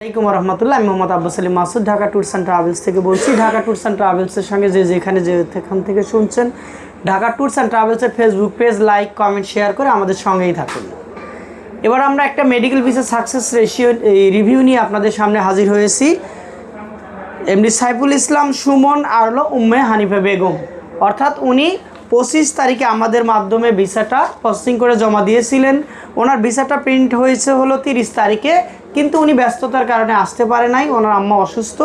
আসসালামাইকুম রহমতুল্লাহ। আমি Mohammad Abbas Ali Masud Dhaka tours and travels থেকে বলছি। ঢাকা ট্যুরস অ্যান্ড ট্রাভেলসের সঙ্গে যেখান থেকে শুনছেন, ঢাকা ট্যুরস অ্যান্ড ট্রাভেলসের Facebook page like comment share করে আমাদের সঙ্গেই থাকুন। এবার আমরা একটা medical visa success ratio review নিয়ে আপনাদের সামনে হাজির হয়েছি। এমডি সাইফুল ইসলাম সুমন আর হলো উম্মে হানিফা বেগম, অর্থাৎ উনি 25 তারিখে আমাদের মাধ্যমে ভিসাটা প্রসেসিং করে জমা দিয়েছিলেন। ওনার ভিসাটা প্রিন্ট হয়েছে হলো 30 তারিখে, কিন্তু উনি ব্যস্ততার কারণে আসতে পারে নাই, ওনার আম্মা অসুস্থ।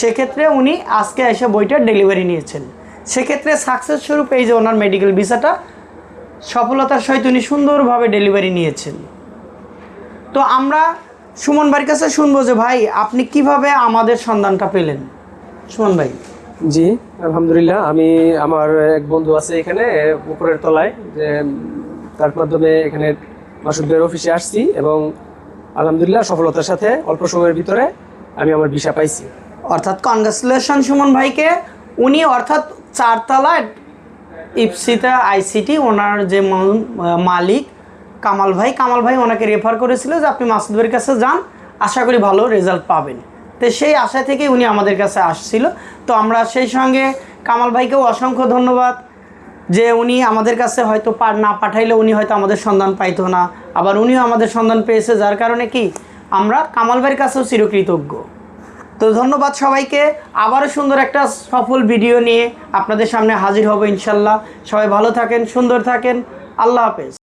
সেক্ষেত্রে উনি আজকে এসে বইটা ডেলিভারি নিয়েছেন। সেক্ষেত্রে সাকসেস স্বরূপ এই যে ওনার মেডিকেল ভিসাটা সফলতার সহিত উনি সুন্দরভাবে ডেলিভারি নিয়েছেন। তো আমরা সুমন ভাইয়ের কাছে শুনবো যে ভাই আপনি কিভাবে আমাদের সন্ধানটা পেলেন। সুমন ভাই। জি আলহামদুলিল্লাহ, আমি আমার এক বন্ধু আছে এখানে উপরের তলায়, যে তার মাধ্যমে এখানে মাসুদ ভাইয়ের অফিসে আসছি এবং আলহামদুলিল্লাহ সফলতার সাথে অল্প সময়ের ভিতরে আমি আমার ভিসা পাইছি। অর্থাৎ কনগ্রাচুলেশন সুমন ভাইকে। উনি অর্থাৎ 4 তলায় ইপসিতা আইসিটি ওনার যে মালিক কামাল ভাই ওনাকে রেফার করেছিল যে আপনি মাসুদ ভাইয়ের কাছে যান, আশা করি ভালো রেজাল্ট পাবেন। তো সেই আশা থেকেই উনি আমাদের কাছে আসছিল। তো আমরা সেই সঙ্গে কামাল ভাইকেও অসংখ্য ধন্যবাদ যে উনি আমাদের কাছে হয়তো না পাঠাইলে উনি হয়তো আমাদের সন্ধান পাইতো না, আবার উনিও আমাদের সন্ধান পেয়েছে, যার কারণে কি আমরা কামাল ভাইয়ের কাছেও চিরকৃতজ্ঞ। তো ধন্যবাদ সবাইকে। আবারও সুন্দর একটা সফল ভিডিও নিয়ে আপনাদের সামনে হাজির হব ইনশাল্লাহ। সবাই ভালো থাকেন, সুন্দর থাকেন। আল্লাহ হাফেজ।